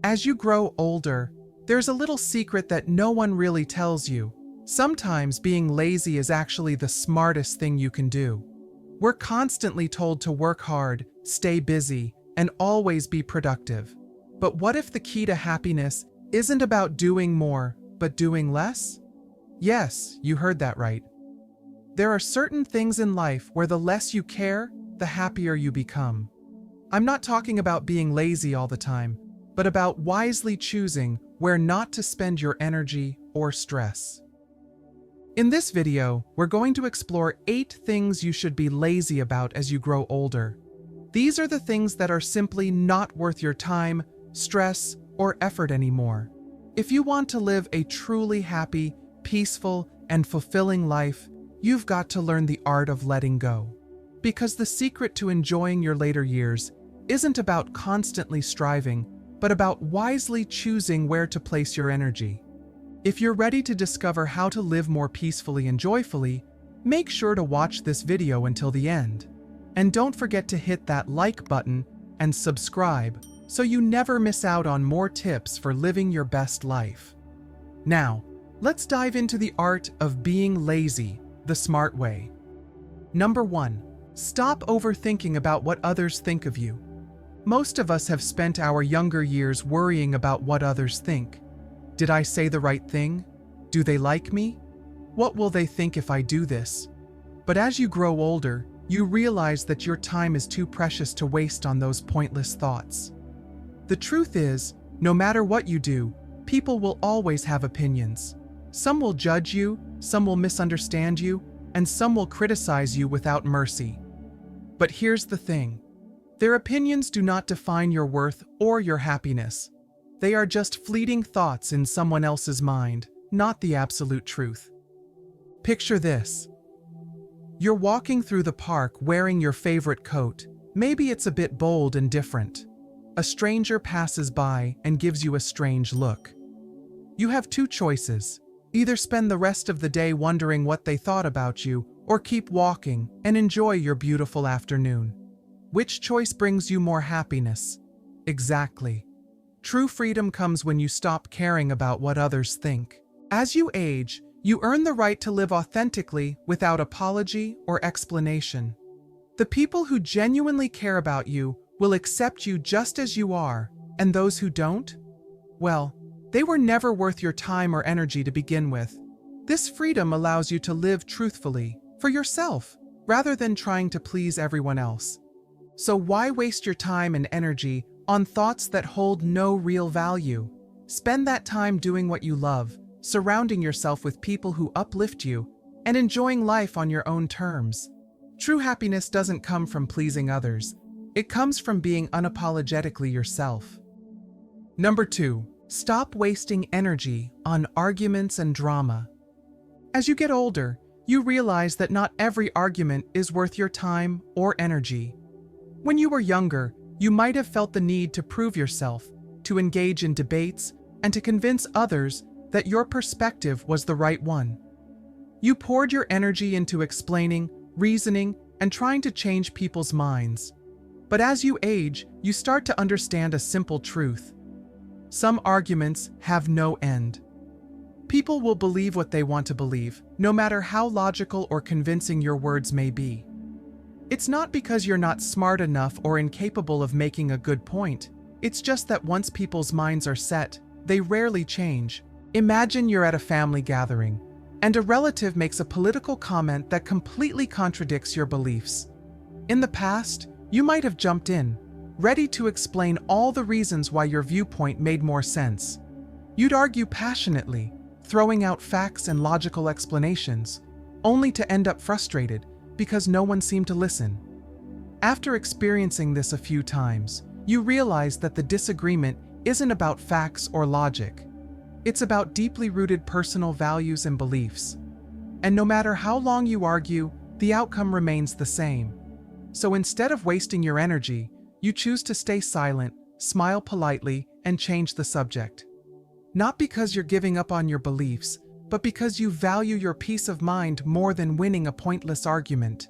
As you grow older, there's a little secret that no one really tells you. Sometimes being lazy is actually the smartest thing you can do. We're constantly told to work hard, stay busy, and always be productive. But what if the key to happiness isn't about doing more, but doing less? Yes, you heard that right. There are certain things in life where the less you care, the happier you become. I'm not talking about being lazy all the time, but about wisely choosing where not to spend your energy or stress. In this video, we're going to explore 8 things you should be lazy about as you grow older. These are the things that are simply not worth your time, stress, or effort anymore. If you want to live a truly happy, peaceful, and fulfilling life, you've got to learn the art of letting go. Because the secret to enjoying your later years isn't about constantly striving, but about wisely choosing where to place your energy. If you're ready to discover how to live more peacefully and joyfully, make sure to watch this video until the end. And don't forget to hit that like button and subscribe so you never miss out on more tips for living your best life. Now, let's dive into the art of being lazy the smart way. Number 1. Stop overthinking about what others think of you. Most of us have spent our younger years worrying about what others think. Did I say the right thing? Do they like me? What will they think if I do this? But as you grow older, you realize that your time is too precious to waste on those pointless thoughts. The truth is, no matter what you do, people will always have opinions. Some will judge you, some will misunderstand you, and some will criticize you without mercy. But here's the thing. Their opinions do not define your worth or your happiness. They are just fleeting thoughts in someone else's mind, not the absolute truth. Picture this. You're walking through the park wearing your favorite coat. Maybe it's a bit bold and different. A stranger passes by and gives you a strange look. You have 2 choices. Either spend the rest of the day wondering what they thought about you, or keep walking and enjoy your beautiful afternoon. Which choice brings you more happiness? Exactly. True freedom comes when you stop caring about what others think. As you age, you earn the right to live authentically without apology or explanation. The people who genuinely care about you will accept you just as you are, and those who don't? Well, they were never worth your time or energy to begin with. This freedom allows you to live truthfully, for yourself, rather than trying to please everyone else. So why waste your time and energy on thoughts that hold no real value? Spend that time doing what you love, surrounding yourself with people who uplift you, and enjoying life on your own terms. True happiness doesn't come from pleasing others. It comes from being unapologetically yourself. Number 2. Stop wasting energy on arguments and drama. As you get older, you realize that not every argument is worth your time or energy. When you were younger, you might have felt the need to prove yourself, to engage in debates, and to convince others that your perspective was the right one. You poured your energy into explaining, reasoning, and trying to change people's minds. But as you age, you start to understand a simple truth. Some arguments have no end. People will believe what they want to believe, no matter how logical or convincing your words may be. It's not because you're not smart enough or incapable of making a good point. It's just that once people's minds are set, they rarely change. Imagine you're at a family gathering, and a relative makes a political comment that completely contradicts your beliefs. In the past, you might have jumped in, ready to explain all the reasons why your viewpoint made more sense. You'd argue passionately, throwing out facts and logical explanations, only to end up frustrated because no one seemed to listen. After experiencing this a few times, you realize that the disagreement isn't about facts or logic. It's about deeply rooted personal values and beliefs. And no matter how long you argue, the outcome remains the same. So instead of wasting your energy, you choose to stay silent, smile politely, and change the subject. Not because you're giving up on your beliefs, but because you value your peace of mind more than winning a pointless argument.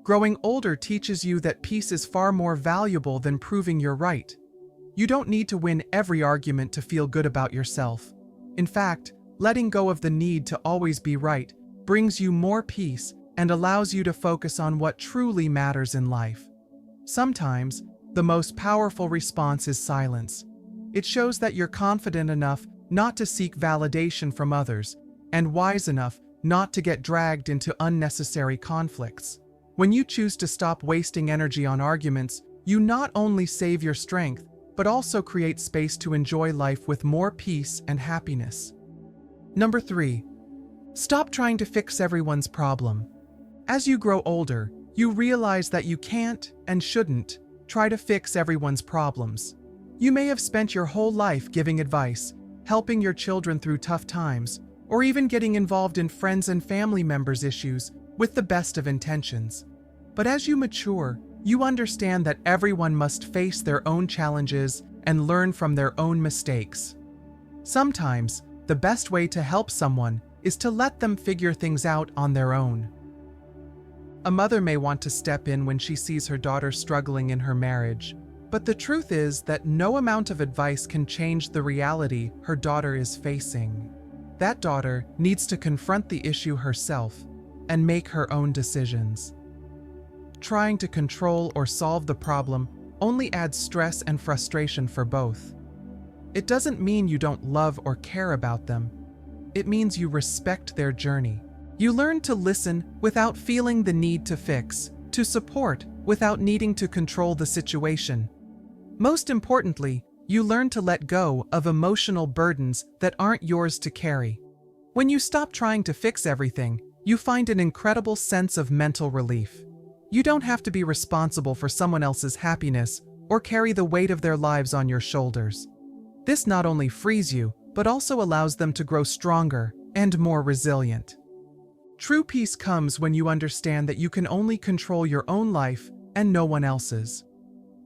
Growing older teaches you that peace is far more valuable than proving you're right. You don't need to win every argument to feel good about yourself. In fact, letting go of the need to always be right brings you more peace and allows you to focus on what truly matters in life. Sometimes, the most powerful response is silence. It shows that you're confident enough not to seek validation from others, and wise enough not to get dragged into unnecessary conflicts. When you choose to stop wasting energy on arguments, you not only save your strength, but also create space to enjoy life with more peace and happiness. Number 3. Stop trying to fix everyone's problem. As you grow older, you realize that you can't and shouldn't try to fix everyone's problems. You may have spent your whole life giving advice, helping your children through tough times, or even getting involved in friends and family members' issues with the best of intentions. But as you mature, you understand that everyone must face their own challenges and learn from their own mistakes. Sometimes, the best way to help someone is to let them figure things out on their own. A mother may want to step in when she sees her daughter struggling in her marriage, but the truth is that no amount of advice can change the reality her daughter is facing. That daughter needs to confront the issue herself and make her own decisions. Trying to control or solve the problem only adds stress and frustration for both. It doesn't mean you don't love or care about them. It means you respect their journey. You learn to listen without feeling the need to fix, to support without needing to control the situation. Most importantly, you learn to let go of emotional burdens that aren't yours to carry. When you stop trying to fix everything, you find an incredible sense of mental relief. You don't have to be responsible for someone else's happiness or carry the weight of their lives on your shoulders. This not only frees you, but also allows them to grow stronger and more resilient. True peace comes when you understand that you can only control your own life and no one else's.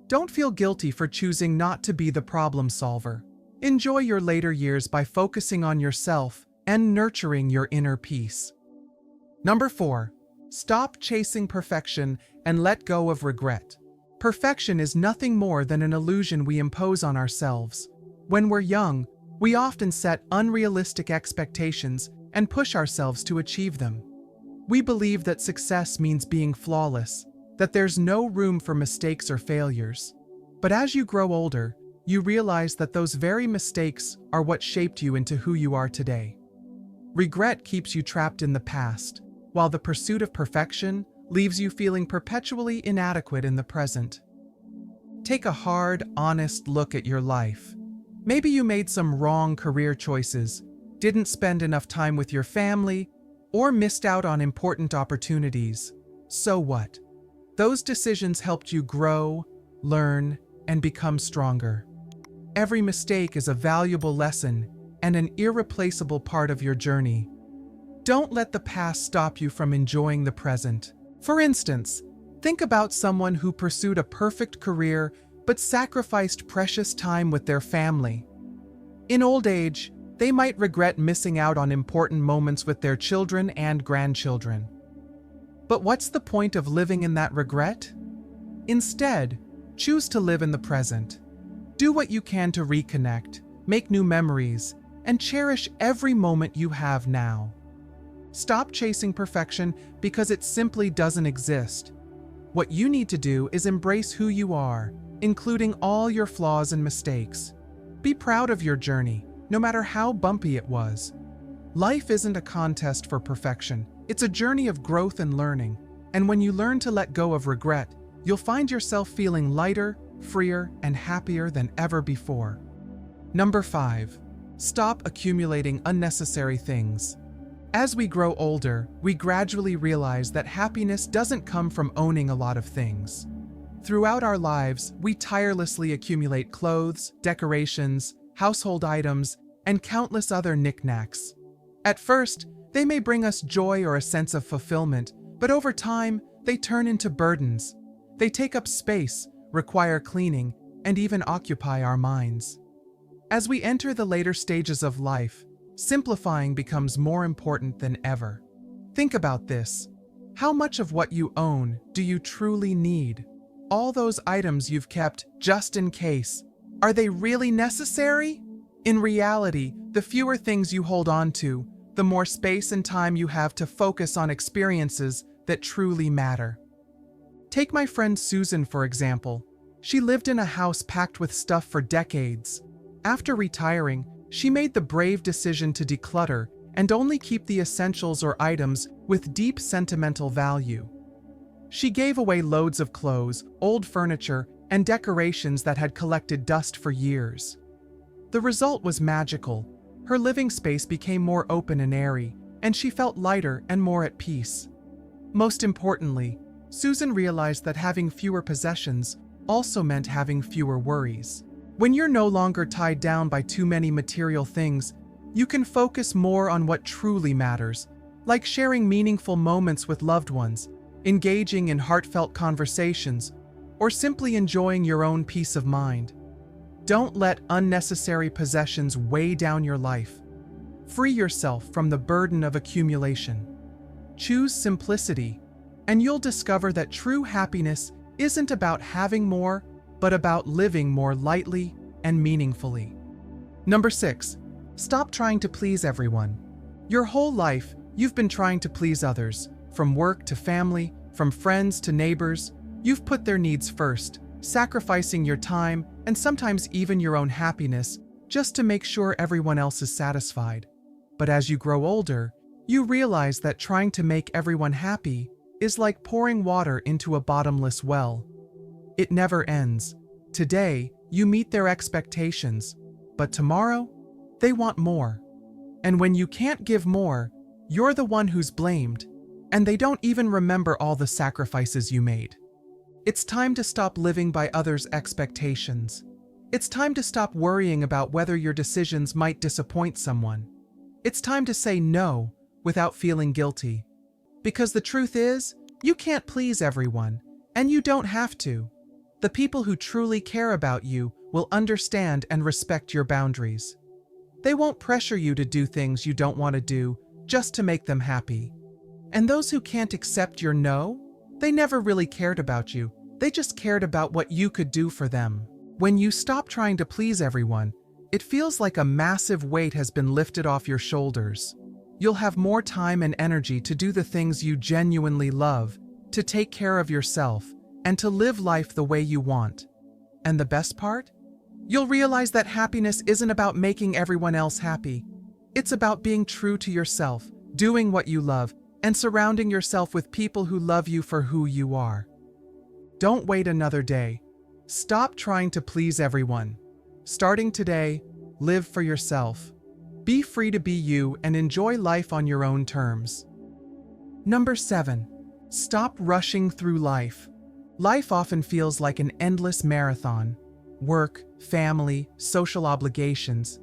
Don't feel guilty for choosing not to be the problem solver. Enjoy your later years by focusing on yourself and nurturing your inner peace. Number 4. Stop chasing perfection and let go of regret. Perfection is nothing more than an illusion we impose on ourselves. When we're young, we often set unrealistic expectations and push ourselves to achieve them. We believe that success means being flawless, that there's no room for mistakes or failures. But as you grow older, you realize that those very mistakes are what shaped you into who you are today. Regret keeps you trapped in the past, while the pursuit of perfection leaves you feeling perpetually inadequate in the present. Take a hard, honest look at your life. Maybe you made some wrong career choices, didn't spend enough time with your family, or missed out on important opportunities. So what? Those decisions helped you grow, learn, and become stronger. Every mistake is a valuable lesson and an irreplaceable part of your journey. Don't let the past stop you from enjoying the present. For instance, think about someone who pursued a perfect career but sacrificed precious time with their family. In old age, they might regret missing out on important moments with their children and grandchildren. But what's the point of living in that regret? Instead, choose to live in the present. Do what you can to reconnect, make new memories, and cherish every moment you have now. Stop chasing perfection because it simply doesn't exist. What you need to do is embrace who you are, including all your flaws and mistakes. Be proud of your journey, no matter how bumpy it was. Life isn't a contest for perfection. It's a journey of growth and learning. And when you learn to let go of regret, you'll find yourself feeling lighter, freer, and happier than ever before. Number 5. Stop accumulating unnecessary things. As we grow older, we gradually realize that happiness doesn't come from owning a lot of things. Throughout our lives, we tirelessly accumulate clothes, decorations, household items, and countless other knickknacks. At first, they may bring us joy or a sense of fulfillment, but over time, they turn into burdens. They take up space, require cleaning, and even occupy our minds. As we enter the later stages of life, simplifying becomes more important than ever. Think about this. How much of what you own do you truly need? All those items you've kept just in case, Are they really necessary? In reality, the fewer things you hold on to, the more space and time you have to focus on experiences that truly matter. Take my friend Susan, for example. She lived in a house packed with stuff for decades. After retiring, she made the brave decision to declutter and only keep the essentials or items with deep sentimental value. She gave away loads of clothes, old furniture, and decorations that had collected dust for years. The result was magical. Her living space became more open and airy, and she felt lighter and more at peace. Most importantly, Susan realized that having fewer possessions also meant having fewer worries. When you're no longer tied down by too many material things, you can focus more on what truly matters, like sharing meaningful moments with loved ones, engaging in heartfelt conversations, or simply enjoying your own peace of mind. Don't let unnecessary possessions weigh down your life. Free yourself from the burden of accumulation. Choose simplicity, and you'll discover that true happiness isn't about having more, but about living more lightly and meaningfully. Number 6. Stop trying to please everyone. Your whole life, you've been trying to please others. From work to family, from friends to neighbors, you've put their needs first, sacrificing your time and sometimes even your own happiness just to make sure everyone else is satisfied. But as you grow older, you realize that trying to make everyone happy is like pouring water into a bottomless well. It never ends. Today, you meet their expectations, but tomorrow, they want more. And when you can't give more, you're the one who's blamed, and they don't even remember all the sacrifices you made. It's time to stop living by others' expectations. It's time to stop worrying about whether your decisions might disappoint someone. It's time to say no without feeling guilty. Because the truth is, you can't please everyone, and you don't have to. The people who truly care about you will understand and respect your boundaries. They won't pressure you to do things you don't want to do just to make them happy. And those who can't accept your no, they never really cared about you. They just cared about what you could do for them. When you stop trying to please everyone, it feels like a massive weight has been lifted off your shoulders. You'll have more time and energy to do the things you genuinely love, to take care of yourself, and to live life the way you want. And the best part? You'll realize that happiness isn't about making everyone else happy. It's about being true to yourself, doing what you love, and surrounding yourself with people who love you for who you are. Don't wait another day. Stop trying to please everyone. Starting today, live for yourself. Be free to be you and enjoy life on your own terms. Number 7. Stop rushing through life. Life often feels like an endless marathon. Work, family, social obligations.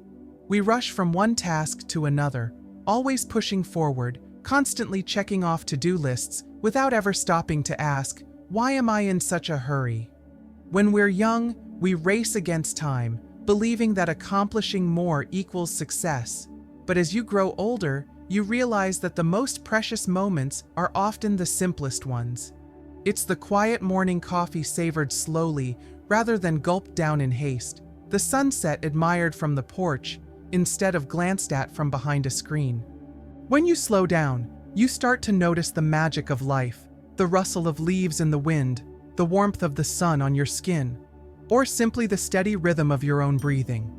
We rush from one task to another, always pushing forward, constantly checking off to-do lists without ever stopping to ask, why am I in such a hurry? When we're young, we race against time, believing that accomplishing more equals success. But as you grow older, you realize that the most precious moments are often the simplest ones. It's the quiet morning coffee savored slowly rather than gulped down in haste, the sunset admired from the porch instead of glanced at from behind a screen. When you slow down, you start to notice the magic of life, the rustle of leaves in the wind, the warmth of the sun on your skin, or simply the steady rhythm of your own breathing.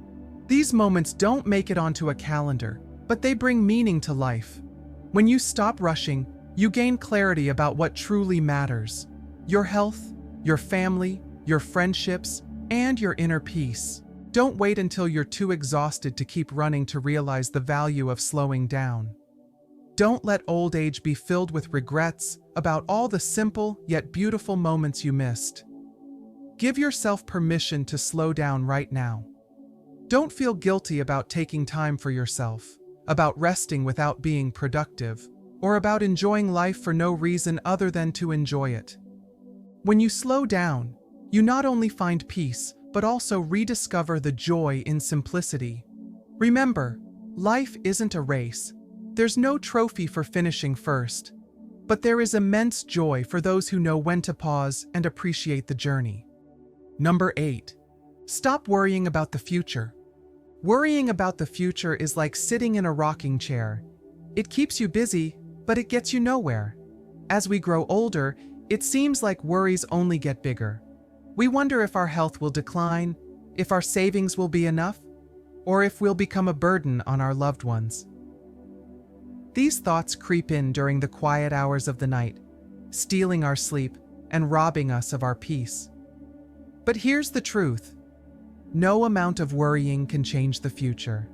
These moments don't make it onto a calendar, but they bring meaning to life. When you stop rushing, you gain clarity about what truly matters: your health, your family, your friendships, and your inner peace. Don't wait until you're too exhausted to keep running to realize the value of slowing down. Don't let old age be filled with regrets about all the simple yet beautiful moments you missed. Give yourself permission to slow down right now. Don't feel guilty about taking time for yourself, about resting without being productive, or about enjoying life for no reason other than to enjoy it. When you slow down, you not only find peace, but also rediscover the joy in simplicity. Remember, life isn't a race. There's no trophy for finishing first, but there is immense joy for those who know when to pause and appreciate the journey. Number 8. Stop worrying about the future. Worrying about the future is like sitting in a rocking chair. It keeps you busy, but it gets you nowhere. As we grow older, it seems like worries only get bigger. We wonder if our health will decline, if our savings will be enough, or if we'll become a burden on our loved ones. These thoughts creep in during the quiet hours of the night, stealing our sleep and robbing us of our peace. But here's the truth. No amount of worrying can change the future.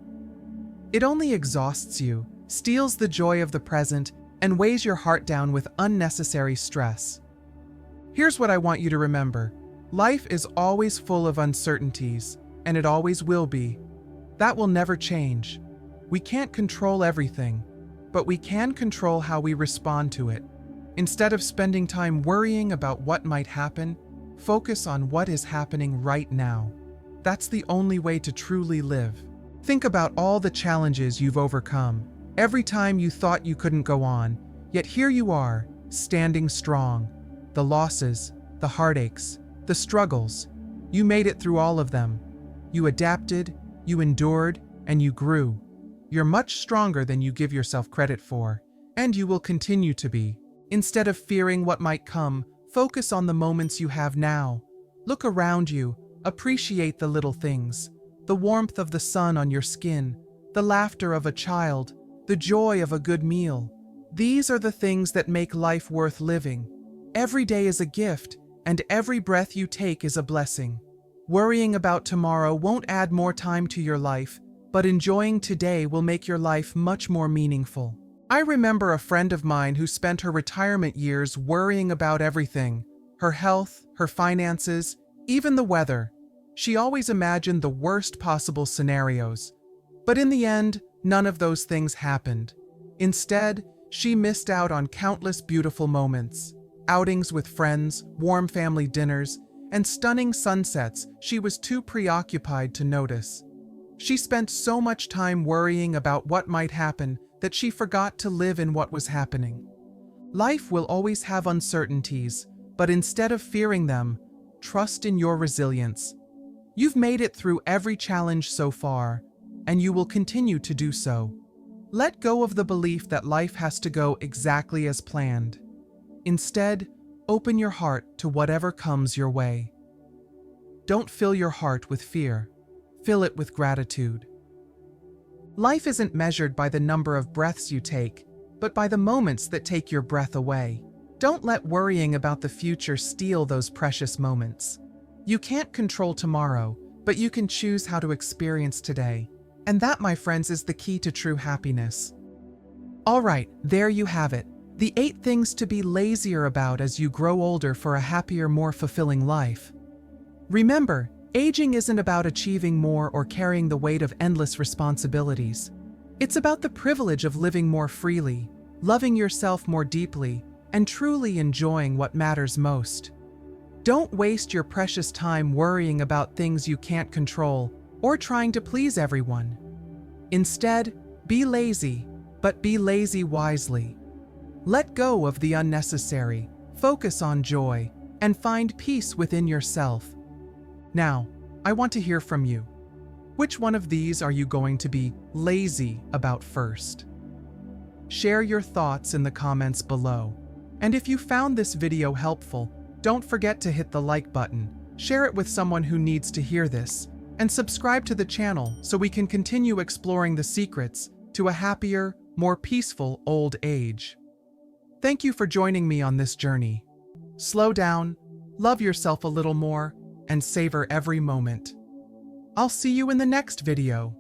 It only exhausts you, steals the joy of the present, and weighs your heart down with unnecessary stress. Here's what I want you to remember. Life is always full of uncertainties, and it always will be. That will never change. We can't control everything, but we can control how we respond to it. Instead of spending time worrying about what might happen, focus on what is happening right now. That's the only way to truly live. Think about all the challenges you've overcome. Every time you thought you couldn't go on, yet here you are, standing strong. The losses, the heartaches, the struggles. You made it through all of them. You adapted, you endured, and you grew. You're much stronger than you give yourself credit for, and you will continue to be. Instead of fearing what might come, focus on the moments you have now. Look around you, appreciate the little things, the warmth of the sun on your skin, the laughter of a child, the joy of a good meal. These are the things that make life worth living. Every day is a gift, and every breath you take is a blessing. Worrying about tomorrow won't add more time to your life, but enjoying today will make your life much more meaningful. I remember a friend of mine who spent her retirement years worrying about everything: her health, her finances, even the weather. She always imagined the worst possible scenarios. But in the end, none of those things happened. Instead, she missed out on countless beautiful moments, outings with friends, warm family dinners, and stunning sunsets she was too preoccupied to notice. She spent so much time worrying about what might happen that she forgot to live in what was happening. Life will always have uncertainties, but instead of fearing them, trust in your resilience. You've made it through every challenge so far, and you will continue to do so. Let go of the belief that life has to go exactly as planned. Instead, open your heart to whatever comes your way. Don't fill your heart with fear. Fill it with gratitude. Life isn't measured by the number of breaths you take, but by the moments that take your breath away. Don't let worrying about the future steal those precious moments. You can't control tomorrow, but you can choose how to experience today. And that, my friends, is the key to true happiness. All right, there you have it. The 8 things to be lazier about as you grow older for a happier, more fulfilling life. Remember, aging isn't about achieving more or carrying the weight of endless responsibilities. It's about the privilege of living more freely, loving yourself more deeply, and truly enjoying what matters most. Don't waste your precious time worrying about things you can't control or trying to please everyone. Instead, be lazy, but be lazy wisely. Let go of the unnecessary, focus on joy, and find peace within yourself. Now, I want to hear from you. Which one of these are you going to be lazy about first? Share your thoughts in the comments below. And if you found this video helpful, don't forget to hit the like button, share it with someone who needs to hear this, and subscribe to the channel so we can continue exploring the secrets to a happier, more peaceful old age. Thank you for joining me on this journey. Slow down, love yourself a little more, and savor every moment. I'll see you in the next video.